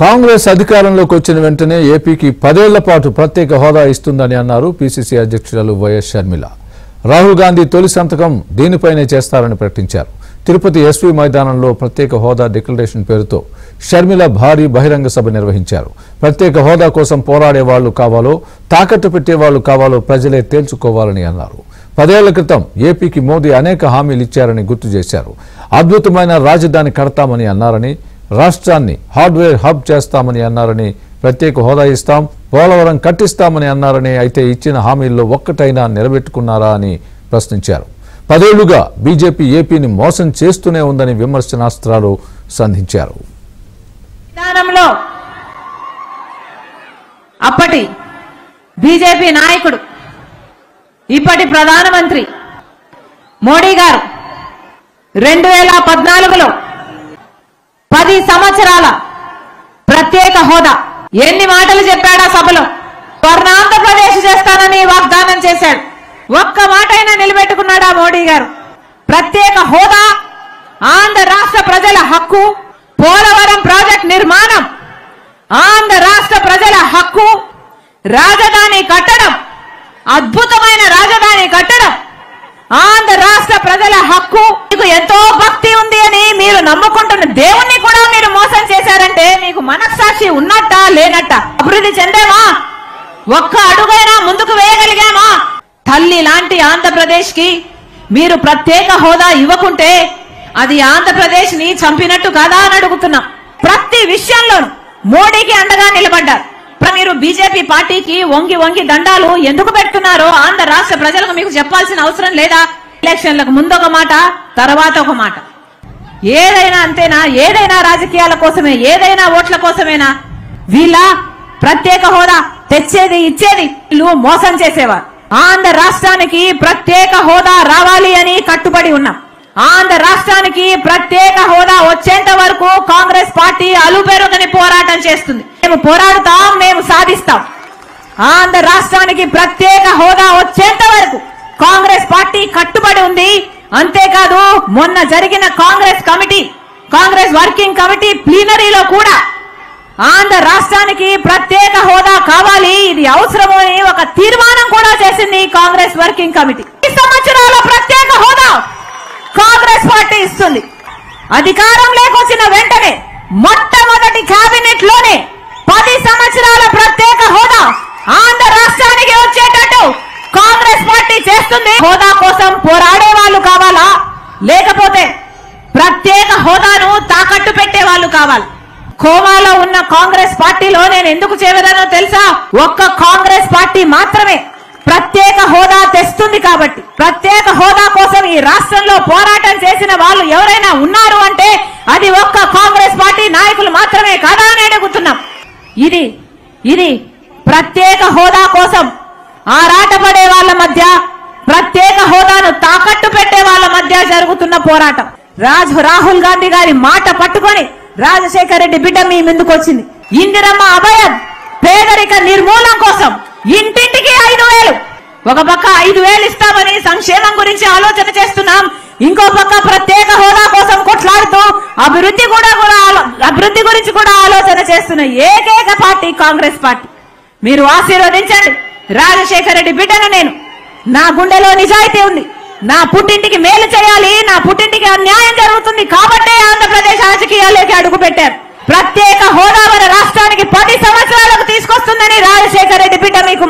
కాంగ్రెస్ అధికారంలోకి వచ్చిన వెంటనే ఏపీకి 10 ఏళ్ల పాటు ప్రత్యేక హోదా ఇస్తుందని అన్నారు పీసీసీ అధ్యక్షురాలు వైఎస్ షర్మిల. రాహుల్ గాంధీ తొలి సంతకం దీనిపైనే చేస్తారని ప్రకటించారు. తిరుపతి ఎస్వీ మైదానంలో ప్రత్యేక హోదా డిక్లరేషన్ పేరుతో షర్మిల భారీ బహిరంగ సభ నిర్వహించారు. ప్రత్యేక హోదా కోసం పోరాడే వాళ్లు కావాలో తాకట్టు పెట్టేవాళ్లు కావాలో ప్రజలే తేల్చుకోవాలని అన్నారు. 10 ఏళ్ల క్రితం ఏపీకి మోదీ అనేక హామీలు ఇచ్చారని గుర్తు చేశారు. అద్భుతమైన రాజధాని కడతామని అన్నారని, రాష్ట్రాన్ని హార్డ్వేర్ హబ్ చేస్తామని అన్నారని, ప్రత్యేక హోదా ఇస్తాం, పోలవరం కట్టిస్తామని అన్నారని, అయితే ఇచ్చిన హామీల్లో ఒక్కటైనా నిలబెట్టుకున్నారా అని ప్రశ్నించారు. 10 ఏళ్లుగా బీజేపీ ఏపీని మోసం చేస్తూనే ఉందని విమర్శనాస్త్రాలు సంధించారు. అప్పటి బీజేపీ నాయకుడు ఇప్పటి ప్రధానమంత్రి మోడీ గారు 2014లో 10 సంవత్సరాల ప్రత్యేక హోదా ఎన్ని మాటలు చెప్పాడా సభలో. స్వర్ణాంధ్రప్రదేశ్ చేస్తానని వాగ్దానం చేశాడు. ఒక్క మాట అయినా నిలబెట్టుకున్నాడా మోడీ గారు? ప్రత్యేక హోదా, ఆంధ్ర రాష్ట్ర ప్రజల హక్కు, పోలవరం ప్రాజెక్ట్ నిర్మాణం, ఆంధ్ర రాష్ట్ర ప్రజల హక్కు, రాజధాని కట్టడం, అద్భుతమైన రాజధాని కట్టడం, ఆంధ్ర రాష్ట్ర ప్రజల హక్కు. మీకు ఎంతో భక్తి ఉంది అని మీరు నమ్ముకుంటున్న దేవుణ్ణి కూడా మీరు మోసం చేశారంటే మీకు మనస్సాక్షి ఉన్నట్టా లేనట్టా? అభివృద్ధి చెందేమా? ఒక్క అడుగైనా ముందుకు వేయగలిగామా? తల్లి లాంటి ఆంధ్రప్రదేశ్ కి మీరు ప్రత్యేక హోదా ఇవ్వకుంటే అది ఆంధ్రప్రదేశ్ ని చంపినట్టు కాదా అని అడుగుతున్నాం. ప్రతి విషయంలోనూ మోడీకి అండగా నిలబడ్డారు. మీరు బీజేపీ పార్టీకి వంగి వంగి దండాలు ఎందుకు పెడుతున్నారో ఆంధ్ర రాష్ట్ర ప్రజలకు మీకు చెప్పాల్సిన అవసరం లేదా? ఎలక్షన్లకు ముందు ఒక మాట, తర్వాత ఒక మాట. ఏదైనా అంతేనా? ఏదైనా రాజకీయాల కోసమే, ఏదైనా ఓట్ల కోసమేనా? వీళ్ళ ప్రత్యేక హోదా తెచ్చేది ఇచ్చేది వీళ్ళు మోసం చేసేవారు. ఆంధ్ర రాష్ట్రానికి ప్రత్యేక హోదా రావాలి అని కట్టుబడి ఉన్నాం. ఆంధ్ర రాష్ట్రానికి ప్రత్యేక హోదా వచ్చేంత వరకు కాంగ్రెస్ పార్టీ అలుపెరుగని పోరాటం చేస్తుంది. మేము పోరాడుతాం, మేము సాధిస్తాం. ఆంధ్ర రాష్ట్రానికి ప్రత్యేక హోదా వచ్చేంత వరకు కాంగ్రెస్ పార్టీ కట్టుబడి ఉంది. అంతేకాదు, మొన్న జరిగిన కాంగ్రెస్ వర్కింగ్ కమిటీ ప్లీనరీలో కూడా ఆంధ్ర రాష్ట్రానికి ప్రత్యేక హోదా కావాలి, ఇది అవసరము అని ఒక తీర్మానం కూడా చేసింది కాంగ్రెస్ వర్కింగ్ కమిటీ. 10 సంవత్సరాల ప్రత్యేక హోదా కాంగ్రెస్ పార్టీ ఇస్తుంది. అధికారం లేకొచ్చిన వెంటనే మొట్టమొదటి కేబినెట్ లోనే 10 సంవత్సరాల ప్రత్యేక హోదా ఆంధ్ర రాష్ట్రానికి వచ్చేటట్టు కాంగ్రెస్ పార్టీ చేస్తుంది. హోదా కోసం పోరాడే వాళ్ళు కావాలా, లేకపోతే ప్రత్యేక హోదాను తాకట్టు పెట్టే వాళ్ళు కావాలి? కోమాలో ఉన్న కాంగ్రెస్ పార్టీలో నేను ఎందుకు చేరదానో తెలుసా? ఒక్క కాంగ్రెస్ పార్టీ మాత్రమే ప్రత్యేక హోదా తెస్తుంది కాబట్టి. ప్రత్యేక హోదా కోసం ఈ రాష్ట్రంలో పోరాటం చేసిన వాళ్ళు ఎవరైనా ఉన్నారు అంటే అది ఒక్క కాంగ్రెస్ పార్టీ నాయకులు మాత్రమే కాదా అని అడుగుతున్నాం. ఇది ప్రత్యేక హోదా కోసం ఆరాటపడే వాళ్ళ మధ్య, ప్రత్యేక హోదాను తాకట్టు పెట్టే వాళ్ళ మధ్య జరుగుతున్న పోరాటం. రాహుల్ గాంధీ గారి మాట పట్టుకొని రాజశేఖర రెడ్డి బిడ్డ మీ ముందుకు వచ్చింది. ఇందిరమ్మ అభయం, పేదరిక నిర్మూలన కోసం ఇంటింటికి 5,000. ఒక పక్క 5,000 ఇస్తామని సంక్షేమం గురించి ఆలోచన చేస్తున్నాం, ఇంకో పక్క ప్రత్యేక హోదా కోసం కొట్లాడుతూ అభివృద్ధి గురించి కూడా ఆలోచన చేస్తున్న ఏకైక పార్టీ కాంగ్రెస్ పార్టీ. మీరు ఆశీర్వదించండి రాజశేఖర రెడ్డి బిడ్డను. నేను, నా గుండెలో నిజాయితీ ఉంది. నా పుట్టింటికి మేలు చేయాలి, నా పుట్టింటికి అన్యాయం జరుగుతుంది కాబట్టే ఆంధ్రప్రదేశ్ రాజకీయాల్లోకి అడుగు పెట్టారు. ప్రత్యేక హోదా మన రాష్ట్రానికి 10 సంవత్సరాలకు తీసుకొస్తుందని రాజశేఖర రెడ్డి బిడ్డ మీకు